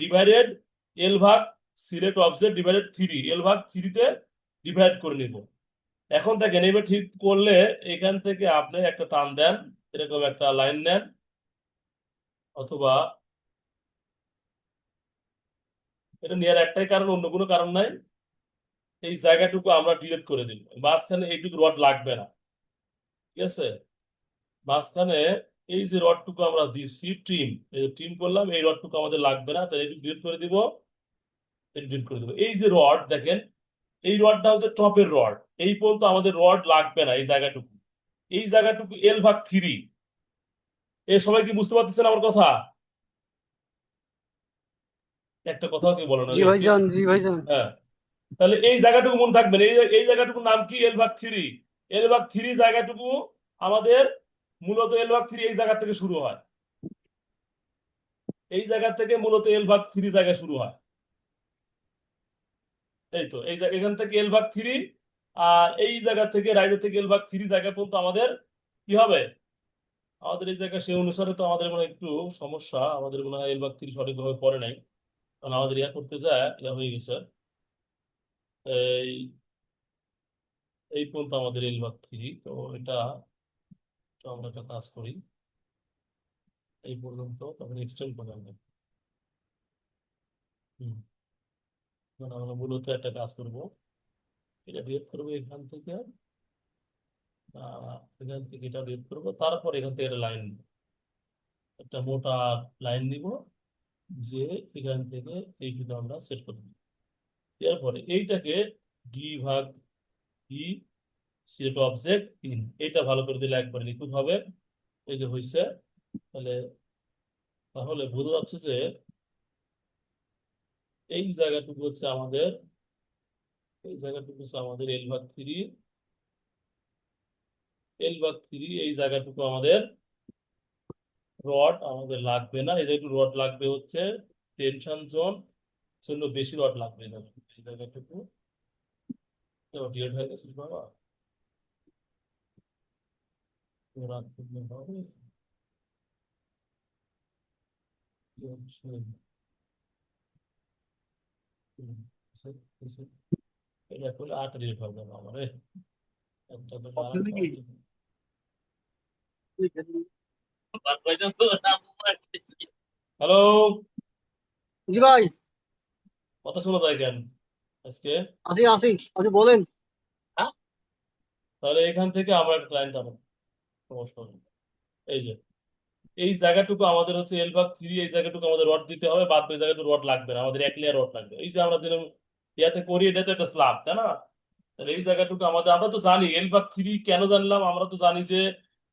ডিভাইডেড এল ভাগ সিলেট অবজেক্ট ডিভাইডেড 3, এল ভাগ 3-তে ডিভাইড করে নিব। এখন দেখেন এবার ঠিক করলে এখান থেকে আপনি একটা টান দেন, এরকম একটা লাইন নেন, অথবা এটা নেওয়ার একটাই কারণ, অন্য কোনো কারণ নাই। এই জায়গাটুকু আমরা ডিলিট করে দিল, মাঝখানে এইটুকু রড লাগবে না। ঠিক আছে? মাঝখানে এই যে রডটুকু আমরা দিচ্ছি ট্রিম, এই ট্রিম করলাম, এই রডটুকু আমাদের লাগবে না, তাহলে এটুকু ডিলিট করে দিব, ডিলিট করে দিব। এই যে রড দেখেন, এই রডটা হচ্ছে টপের রড, এই পর্যন্ত আমাদের রড লাগবে না, এই জায়গাটুকু। এই জায়গাটুকু এল ভাগ 3। এ সবাই কি বুঝতে পারতেছেন আমার কথা? একটা কথাও কি বলো না জি রে? ভাইজান, জি ভাইজান। হ্যাঁ, তাহলে এই জায়গাটুকু মনে থাকবেন, এই জায়গাটুকুর নাম কি? এল ভাগ 3। এল ভাগ 3 জায়গাটুকু আমাদের মূলত এল ভাগ 3 এই জায়গা থেকে শুরু হয়, এই জায়গা থেকে মূলত এল ভাগ 3 জায়গা শুরু হয়। এই তো এই জায়গা, এখান থেকে এল ভাগ 3, আর এই জায়গা থেকে রাইজে থেকে এল ভাগ 3 জায়গা পর্যন্ত আমাদের কি হবে? আমাদের এই জায়গা সে অনুসারে তো আমাদের মনে হয় একটু সমস্যা, আমাদের মনে হয় এল ভাগ 3 সঠিকভাবে পড়ে নাই, কারণ আমাদের ইয়া করতে যায় ইয়া হয়ে গেছে। এই এই পর্যন্ত আমাদের এল ভাগ 3, তো এটা তো আমরা একটা কাজ করি, এই পর্যন্ত তখন এক্সটেন্ড করে আমরা হম মানে আমরা মূলত একটা কাজ করব, এটা ডিলিট করবো এখান থেকে, এখান থেকে এটা ডিলিট করবো, তারপর এখান থেকে একটা লাইন, একটা মোটা লাইন নিব, যে এখান থেকে এইটুকু আমরা সেট করবো। এরপরে এইটাকে ডি ভাগ ই সিলেক্ট অবজেক্ট ইন, এটা ভালো করে দিলে একবারে নিখুঁত হবে। এই যে হয়েছে, তাহলে তাহলে বোঝা যাচ্ছে যে এই জায়গাটুকু হচ্ছে আমাদের, এই জায়গাটুকু হচ্ছে আমাদের এল ভাগ 3, এল ভাগ 3 এই জায়গাটুকু আমাদের রড আমাদের লাগবে না, এই জায়গাটুকু রড লাগবে হচ্ছে টেনশন জোন, জন্য বেশি রড লাগবে না এই জায়গাটুকু। ডিলেট হয়ে গেছে বাবা, রড করলে হবে কি হচ্ছে? এটা করলে 8 ডিলেট হবে না আমার, একটা তো আর একটা হ্যালো, জি ভাই, কথা শোনা যায় কেন আজকে? আসি আসি, আপনি বলেন। তাহলে এখান থেকে আমরা একটা ক্লায়েন্ট আনবো, সমস্যা নেই। এই যে এই জায়গাটুকু আমাদের হচ্ছে এল ভাগ 3, এই জায়গাটুকু আমাদের রড দিতে হবে, বাদ বাকি জায়গাটুকু রড লাগবে না, আমাদের এক লেয়ার রড লাগবে। এই যে আমরা যেরকম ইয়াতে করি, এটা তো একটা স্ল্যাব, তাই না? তাহলে এই জায়গাটুকু আমাদের, আমরা তো জানি এল ভাগ 3 কেন জানলাম, আমরা তো জানি যে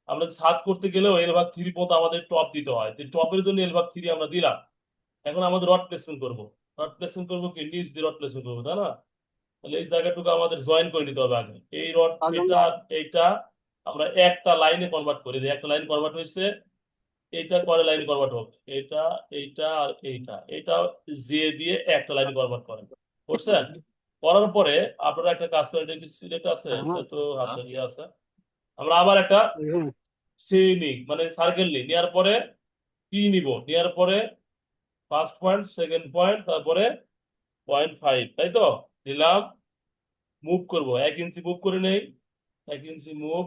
আমরা ছাদ করতে গেলেও এল ভাগ 3 পর্যন্ত আমাদের টপ দিতে হয়, তো টপের জন্য এল ভাগ 3 আমরা দিলাম। এখন আমাদের রড প্লেসমেন্ট করবো, রড প্লেসমেন্ট করবো কি নিচ দিয়ে রড প্লেসমেন্ট করবো, তাই না? তাহলে এই জায়গাটুকু আমাদের জয়েন করে নিতে হবে আগে, এই রড এটা আর এইটা আমরা একটা লাইনে কনভার্ট করি, যে একটা লাইন কনভার্ট হয়েছে, এইটা করে লাইন কনভার্ট হবে, এটা এইটা আর এইটা, এটা জে দিয়ে একটা লাইন কনভার্ট করেন, বুঝছেন? করার পরে আপনারা একটা কাজ করেন, এটা কি সিলেক্ট আছে? এটা তো আচ্ছা ইয়ে আছে, আমরা আবার একটা সি নিই, মানে সার্কেল নিই, নেওয়ার পরে কি নিব, নেওয়ার পরে ফার্স্ট পয়েন্ট, সেকেন্ড পয়েন্ট, তারপরে 0.5, তাই তো নিলাম। মুভ করব 1 ইঞ্চি মুভ করে নেই, 1 ইঞ্চি মুভ,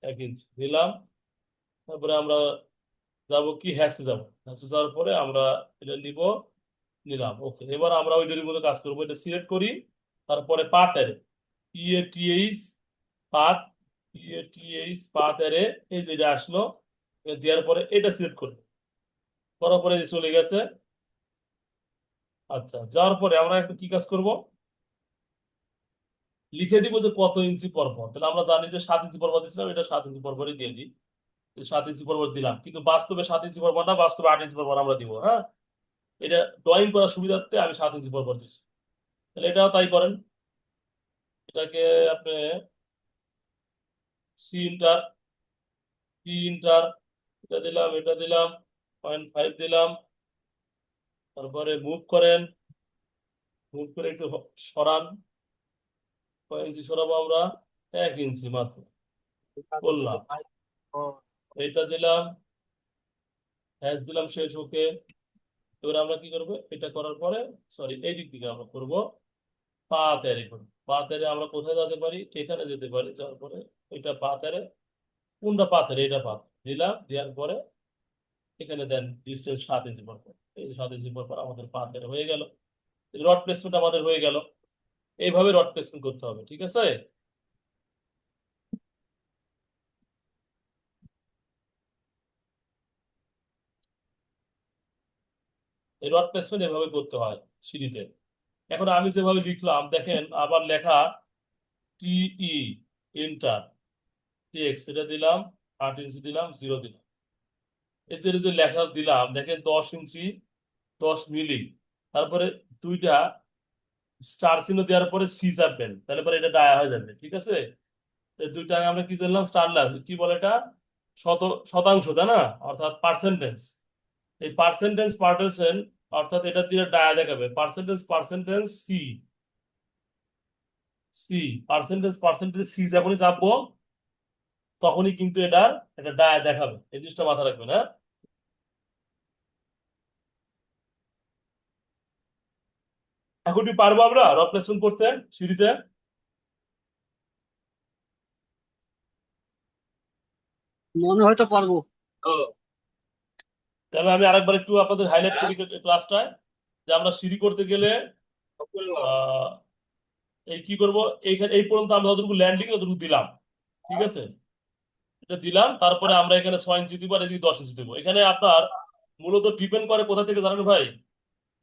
1 ইঞ্চি নিলাম। তারপরে আমরা যাবো কি হ্যাশে যাবো, হ্যাশে যাওয়ার পরে আমরা এটা নিব, নিলাম। ওকে, এবার আমরা ওইটার মধ্যে কাজ করবো, এটা সিলেক্ট করি, তারপরে path array, EATH path, EATH path array, এই যে এটা আসলো, এটা দেওয়ার পরে এটা সিলেক্ট করবো, করার পরে যে চলে গেছে, আচ্ছা, যাওয়ার পরে আমরা একটু কি কাজ করব, লিখে দিব যে কত ইঞ্চি পর পর। তাহলে আমরা জানি যে 7 ইঞ্চি পর পর দিয়েছিলাম, এটা 7 ইঞ্চি পর পরই দিয়ে দিই। 7 ইঞ্চি পর পর দিলাম, কিন্তু বাস্তবে 7 ইঞ্চি পর পর না, বাস্তবে 8 ইঞ্চি পর পর আমরা দিব। হ্যাঁ, এটা ড্রয়িং করার সুবিধার্থে আমি 7 ইঞ্চি পর পর দিচ্ছি। তাহলে এটাও তাই করেন। এটাকে আপনি সি ইন্টার, পি ইন্টার, এটা দিলাম, এটা দিলাম, 0.5 দিলাম। তারপরে মুভ করেন, মুভ করে একটু সরান। কয় ইঞ্চি সরাবো আমরা? 1 ইঞ্চি মাত্র করলাম। এটা দিলাম, হ্যাশ দিলাম, শেষ। ওকে, এবার আমরা কি করবো, এটা করার পরে, সরি, এই দিক থেকে আমরা করবো পা তৈরি করবো। পা তৈরি আমরা কোথায় যেতে পারি, এখানে যেতে পারি। যাওয়ার পরে এটা পা তৈরি, কোনটা পা তৈরি, এটা পা দিলাম, দেওয়ার পরে এখানে দেন ডিস্টেন্স 7 ইঞ্চি পর পর। এই 7 ইঞ্চি পর পর আমাদের পা তৈরি হয়ে গেল। রড প্লেসমেন্ট আমাদের হয়ে গেল। এইভাবে রড প্লেসমেন্ট করতে হবে, ঠিক আছে? এই রড প্লেসমেন্ট এভাবে করতে হয় সিঁড়িতে। এখন আমি যেভাবে লিখলাম দেখেন, আবার লেখা টিই ইন্টার টেক্স, এটা দিলাম, 8 ইঞ্চি দিলাম, 0 দিলাম। এই যে যে লেখা দিলাম দেখেন, 10 ইঞ্চি 10 মিলি, তারপরে দুইটা স্টার চিহ্ন দেওয়ার পরে সি চাপবেন, তাহলে পরে এটা ডায়া হয়ে যাবে, ঠিক আছে? এই দুইটা আমরা কি দিলাম, স্টার লাগ কি বলে এটা, শত, শতাংশ, তাই না? অর্থাৎ পার্সেন্টেজ। এই পার্সেন্টেজ পার্সেন্ট, অর্থাৎ এটা দিয়ে ডায়া দেখাবে percentage percentage C, C percentage percentage C যখনই চাপবো তখনই কিন্তু এটা একটা ডায়া দেখাবে। এই জিনিসটা মাথায় রাখবেন, হ্যাঁ? এখন কি পারবো আমরা রিপ্লেসমেন্ট করতে সিঁড়িতে? মনে হয়তো পারবো। তাহলে আমি আরেকবার একটু আপনাদের হাইলাইট করি ক্লাসটায়, যে আমরা সিঁড়ি করতে গেলে আহ এই কি করব, এইখানে এই পর্যন্ত আমরা যতটুকু ল্যান্ডিং ততটুকু দিলাম, ঠিক আছে? এটা দিলাম, তারপরে আমরা এখানে 6 ইঞ্চি দিব আর এদিকে 10 ইঞ্চি দেবো। এখানে আপনার মূলত ডিপেন্ড করে কোথা থেকে জানেন ভাই,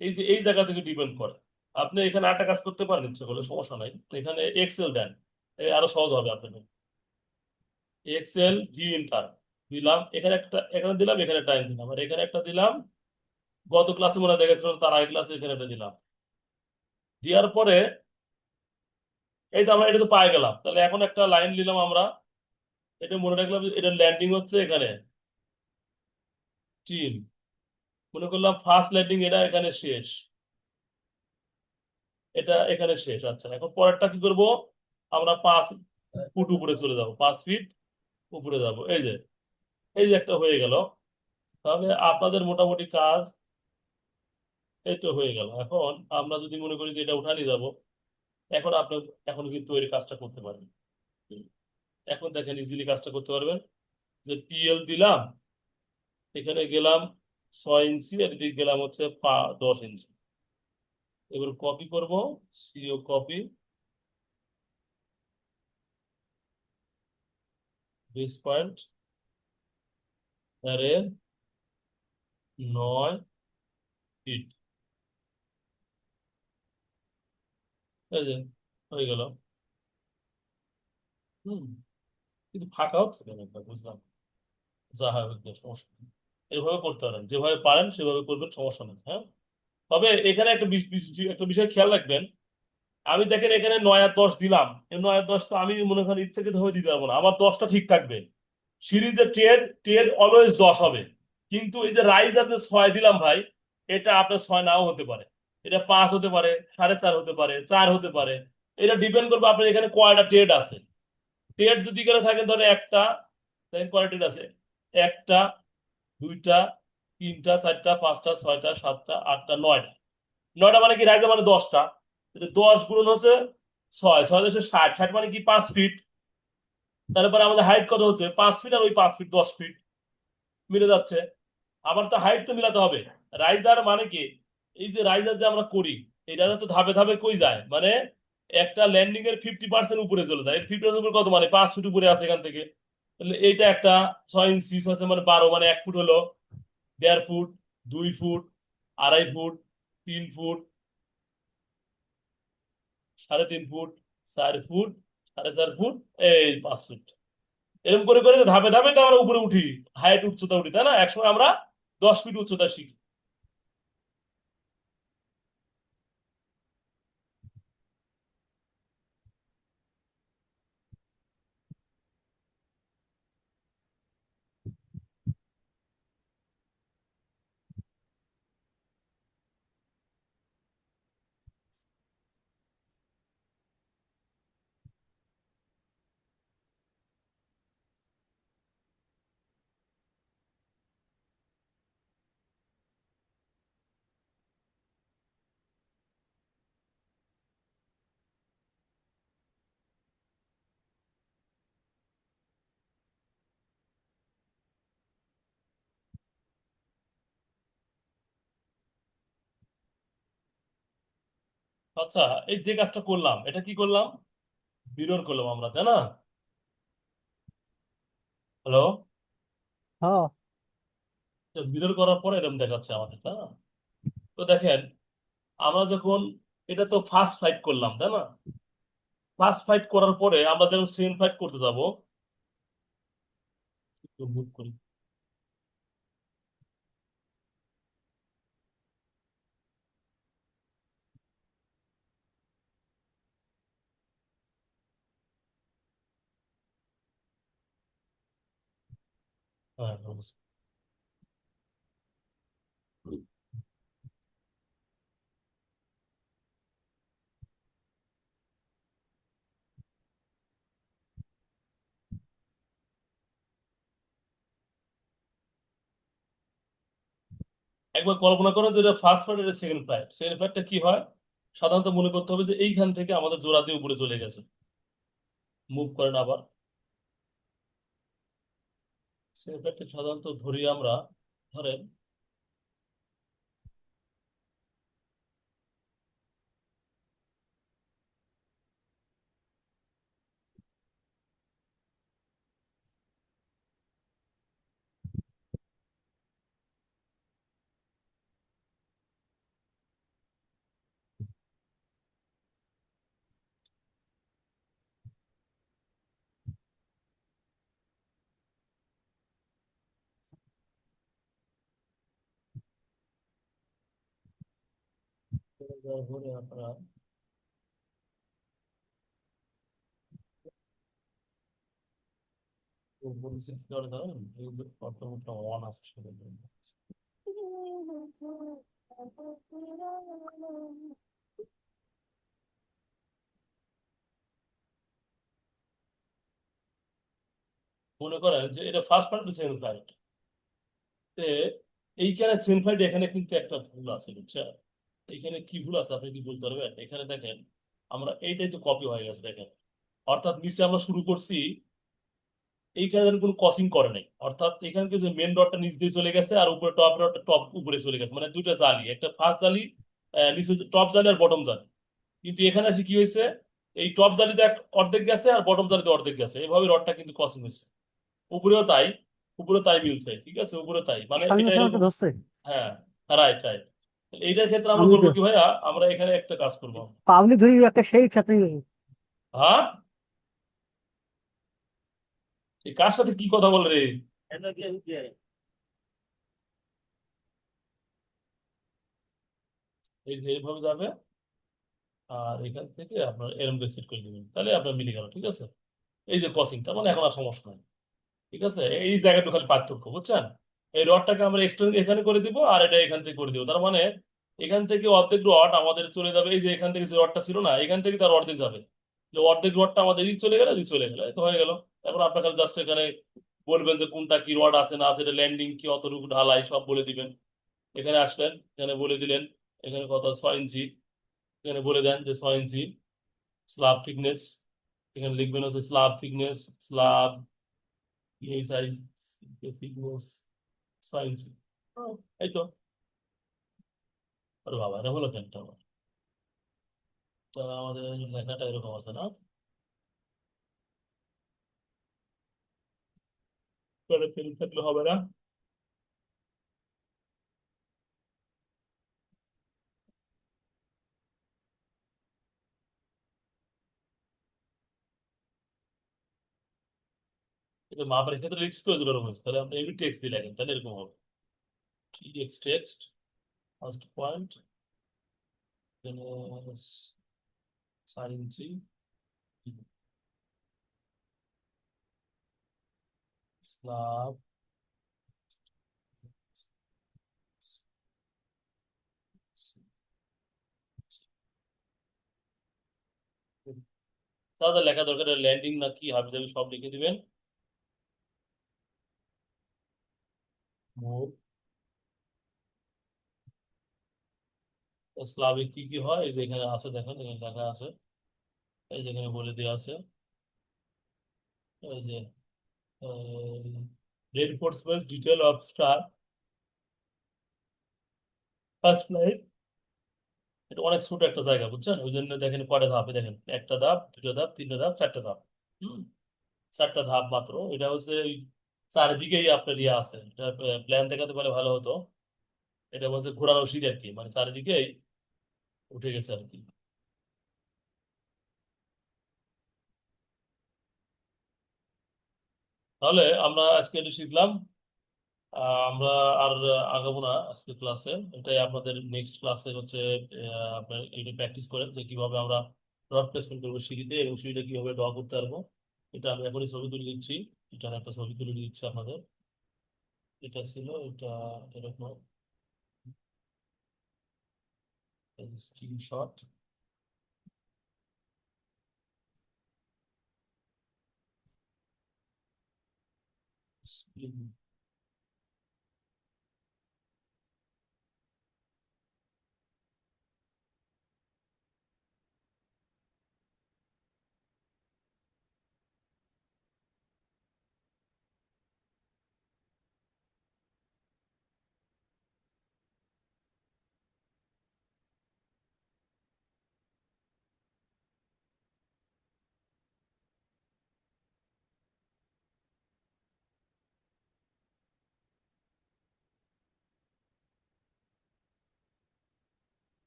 এই যে এই জায়গা থেকে ডিপেন্ড করে। আপনি এখানে একটা কাজ করতে পারেন, ইচ্ছে করলে, সমস্যা নাই, এখানে এক্সেল দেন, আরো সহজ হবে আপনার। এক্সেল ভি ইন্টার দিলাম, এখানে একটা, এখানে দিলাম, এখানে টাইম দিলাম, আর এখানে একটা দিলাম। গত ক্লাসে মনে হয় দেখেছিলাম, তার আগে ক্লাসে এখানে একটা দিলাম। দেওয়ার পরে এই তো আমরা এটা তো পাই গেলাম। তাহলে এখন একটা লাইন নিলাম আমরা, এটা মনে রাখলাম যে এটা ল্যান্ডিং হচ্ছে এখানে, টিম, মনে করলাম ফার্স্ট ল্যান্ডিং এটা এখানে শেষ, এটা এখানে শেষ। আচ্ছা, এখন পরেরটা কি করব, আমরা 5 ফুট উপরে চলে যাব, 5 ফিট উপরে যাব। এই যে, এই যে একটা হয়ে গেল। তাহলে আপনাদের মোটামুটি কাজ এই তো হয়ে গেল। এখন আমরা যদি মনে করি যে এটা উঠা নিয়ে যাবো, এখন আপনি এখন কিন্তু এই কাজটা করতে পারবেন। এখন দেখেন ইজিলি কাজটা করতে পারবেন, যে পিএল দিলাম, এখানে গেলাম 6 ইঞ্চি, আর এদিকে গেলাম হচ্ছে 10 ইঞ্চি। এবার কপি করব, সিও কপি, বেস পয়েন্ট, আরে 9 ফিট, এই যে হয়ে গেল। হম, কিন্তু ফাঁকা হচ্ছে কেন একবার বুঝলাম না। যা হয় হোক গে, সমস্যা নেই। এভাবে করতে পারেন, যেভাবে পারেন সেভাবে করবেন, সমস্যা নেই, হ্যাঁ? তবে এখানে একটা একটা বিষয় খেয়াল রাখবেন। আমি দেখেন এখানে 9 আর 10 দিলাম, এই 9 আর 10 তো আমি মনে করেন ইচ্ছাকৃত ভাবে দিতে পারবো না, আমার 10টা ঠিক থাকবে। সিরিজে টেন, টেন অলওয়েজ 10 হবে। কিন্তু এই যে রাইজার যে 6 দিলাম ভাই, এটা আপনার 6 নাও হতে পারে, এটা 5 হতে পারে, 4.5 হতে পারে, 4 হতে পারে। এটা ডিপেন্ড করবে আপনার এখানে কয়টা টেড আছে। টেড যদি করে থাকেন ধরেন একটা, দেখেন কয়টা টেড আছে, একটা, দুইটা, তিনটা, চারটা, পাঁচটা, ছয়টা, সাতটা, আটটা, নয়টা। নয়টা মানে কি, রাইজার মানে 10টা, 10 গুণন হচ্ছে 6, 6 হচ্ছে 60, 60 মানে কি 5 ফিট। তারপরে আমাদের হাইট কত হচ্ছে 5 ফিট, আর ওই 5 ফিট 10 ফিট মিলে যাচ্ছে। আবার তো হাইট তো মিলাতে হবে। রাইজার মানে কি, এই যে রাইজার যে আমরা করি, এই রাইজার তো ধাপে ধাপে কই যায়, মানে একটা ল্যান্ডিং এর 50% উপরে চলে যায়। 50% উপরে কত, মানে 5 ফিট উপরে আছে এখান থেকে। তাহলে এইটা একটা 6 ইঞ্চি, 6 মানে 12, মানে 1 ফুট হলো, 1.5 foot, 2 foot, 2.5 foot, 3 foot, 3.5 foot, 4 foot, 4.5 foot, এই 5 ফুট। এরকম করে করে ধাপে ধাপে তো আমরা উপরে উঠি, হাইট উচ্চতা উঠি, তাই না? একসময় আমরা 10 ফিট উচ্চতা শিখি। আচ্ছা, এই যে কাজটা করলাম, এটা কি করলাম? মিরর করলাম আমরা, তাই না? হ্যালো? হ্যাঁ। মিরর করার পরে এরকম দেখাচ্ছে আমাদের, তাই না? তো দেখেন, আমরা যখন, এটা তো ফার্স্ট ফাইট করলাম, তাই না? ফার্স্ট ফাইট করার পরে আমরা যখন সেকেন্ড ফাইট করতে যাব, একটু মুভ করি। হ্যাঁ, অবশ্যই। একবার কল্পনা করো যে এটা ফার্স্ট ফাইট, এটা সেকেন্ড ফাইট। সেকেন্ড ফাইটটা কি হয়? সাধারণত মনে করতে হবে যে এইখান থেকে আমাদের জোড়া দিয়ে উপরে চলে গেছে। মুভ করেন আবার। সেকেন্ড ফাইটটা সাধারণত ধরি আমরা, ধরেন ধরে আপনারা উপরে শিফট করে ধরেন, এই যে কত ওয়ান আসছে সেটা ধরুন। মনে করেন যে এটা ফার্স্ট ফাইট, সেকেন্ড ফাইট। এইখানে সেকেন্ড ফাইট, এখানে কিন্তু একটা ভুল আছে, বুঝছেন? এখানে কি ভুল আছে আপনি কি বলতে পারবেন? এখানে দেখেন, আমরা এইটাই তো কপি হয়ে গেছে, দেখেন। অর্থাৎ নিচে আমরা শুরু করছি, এইখানে যেন কোনো ক্রসিং করে নাই। অর্থাৎ এখানে যে মেন রডটা নিচ দিয়ে চলে গেছে, আর উপরে টপ রডটা টপ উপরে চলে গেছে, মানে দুইটা জালি, একটা ফার্স্ট জালি, নিচে টপ জালি আর বটম জালি। কিন্তু এখানে এসে কি হয়েছে, এই টপ জালিতে অর্ধেক গেছে আর বটম জালিতে অর্ধেক গেছে, এভাবে রডটা কিন্তু ক্রসিং হয়েছে। উপরেও তাই, উপরে তাই মিলছে, ঠিক আছে, উপরে তাই, মানে এটা সামনে এরকম। ধরছে। হ্যাঁ, রাইট রাইট। এইটার ক্ষেত্রে আমরা আমি করবো কি ভাইয়া, আমরা এখানে একটা কাজ করবো। পাবলিক ধরি একটা সেই ছাত্রী গেছি। হ্যাঁ, এই কার সাথে কি কথা বলে রে? এই যে এইভাবে যাবে, আর এখান থেকে আপনার এরম সেট করে দিবেন, তাহলে আপনার মিলে গেল, ঠিক আছে। এই যে ক্রসিং, তার মানে এখন আর সমস্যা নাই। ঠিক আছে, এই জায়গাটা খালি পার্থক্য, বুঝছেন? এই রডটাকে আমরা এক্সটেন্ড এখানে করে দিব, আর এটা এখান থেকে করে দিব, তার মানে এখান থেকে অর্ধেক রড আমাদের চলে যাবে। এই যে এখান থেকে যে রডটা ছিল না, এখান থেকে তার অর্ধেক যাবে। যে অর্ধেক রডটা আমাদের এদিক চলে গেলে, এদিক চলে গেলে, এই তো হয়ে গেল। তারপর আপনাকে জাস্ট এখানে বলবেন যে কোনটা কি রড আছে না আছে, এটা ল্যান্ডিং কি, অতটুকু ঢালাই সব বলে দিবেন। এখানে আসলেন, এখানে বলে দিলেন এখানে কত, 6 ইঞ্চি। এখানে বলে দেন যে 6 ইঞ্চি স্ল্যাব থিকনেস। এখানে লিখবেন হচ্ছে স্ল্যাব থিকনেস, স্ল্যাব এই সাইজ থিকনেস 6 ইঞ্চি। এই তো। আরে বাবা, এটা হলো কেনটা আমার? তো আমাদের লেখাটা এরকম আছে না? করে ফেল থাকলে হবে না। এটা মাপের ক্ষেত্রে লিখছি তো এগুলো রয়েছে, তাহলে আপনি এমনি টেক্সট দিয়ে লেখেন, তাহলে এরকম হবে text text first point, sign three slab তাহলে লেখা দরকার ল্যান্ডিং না কি হাবি জাবি সব লিখে দিবেন। মুভ স্লাবে কি কি হয় এই যে এখানে আছে, দেখেন এখানে লেখা আছে, এই যে এখানে বলে দেওয়া আছে, এই যে reinforcements detail of star first flight। এটা অনেক ছোট একটা জায়গা বুঝছেন, ওই জন্য দেখেন কয়টা ধাপে, দেখেন একটা ধাপ, দুটো ধাপ, তিনটা ধাপ, চারটা ধাপ। হম, চারটা ধাপ মাত্র। এটা হচ্ছে ওই চারিদিকেই আপনার ইয়ে আছে, এটা প্ল্যান দেখাতে পারলে ভালো হতো। এটা হচ্ছে ঘোরানো সিট আর কি, মানে চারিদিকেই উঠে গেছে আর কি। তাহলে আমরা আজকে এটা শিখলাম। আমরা আর আগাবো না আজকে ক্লাসে, এটাই আপনাদের নেক্সট ক্লাসে হচ্ছে আপনার এটা প্র্যাকটিস করেন যে কিভাবে আমরা রড প্লেসমেন্ট করবো সিঁড়িতে, এবং সিঁড়িটা কিভাবে ড্র করতে পারবো। এটা আমি এখনই ছবি তুলে দিচ্ছি, এটার একটা ছবি তুলে দিচ্ছি আপনাদের। এটা ছিল এটা এরকম স্ক্রিনশট।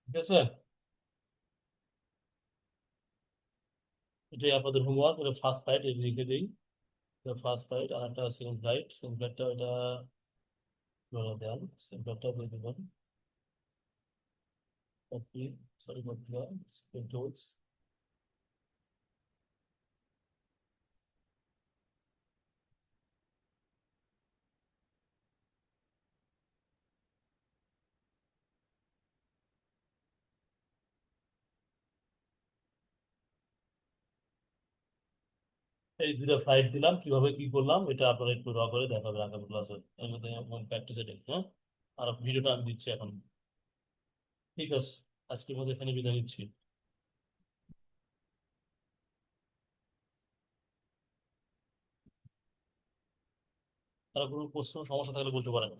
ঠিক আছে, এটাই আপনাদের হোমওয়ার্ক। এটা ফার্স্ট ফাইট লিখে দিই, ফার্স্ট ফাইট। আর একটা সেকেন্ড ফ্লাইট, সেকেন্ড ফ্লাইটটা এটা দেন, সেকেন্ড ফ্লাইটটা দিয়ে দেবেন। Copy, sorry copy, tools. এই দুটো ফ্লাইট দিলাম, কিভাবে কি করলাম এটা আপনারা একটু র করে দেখাবে আগামী ক্লাসে, এর মধ্যে প্র্যাকটিসে দেখি, হ্যাঁ। আর ভিডিওটা আমি দিচ্ছি এখন। ঠিক আছে, আজকের মধ্যে এখানে বিদায় নিচ্ছি। তারা কোনো প্রশ্ন সমস্যা থাকলে বলতে পারেন।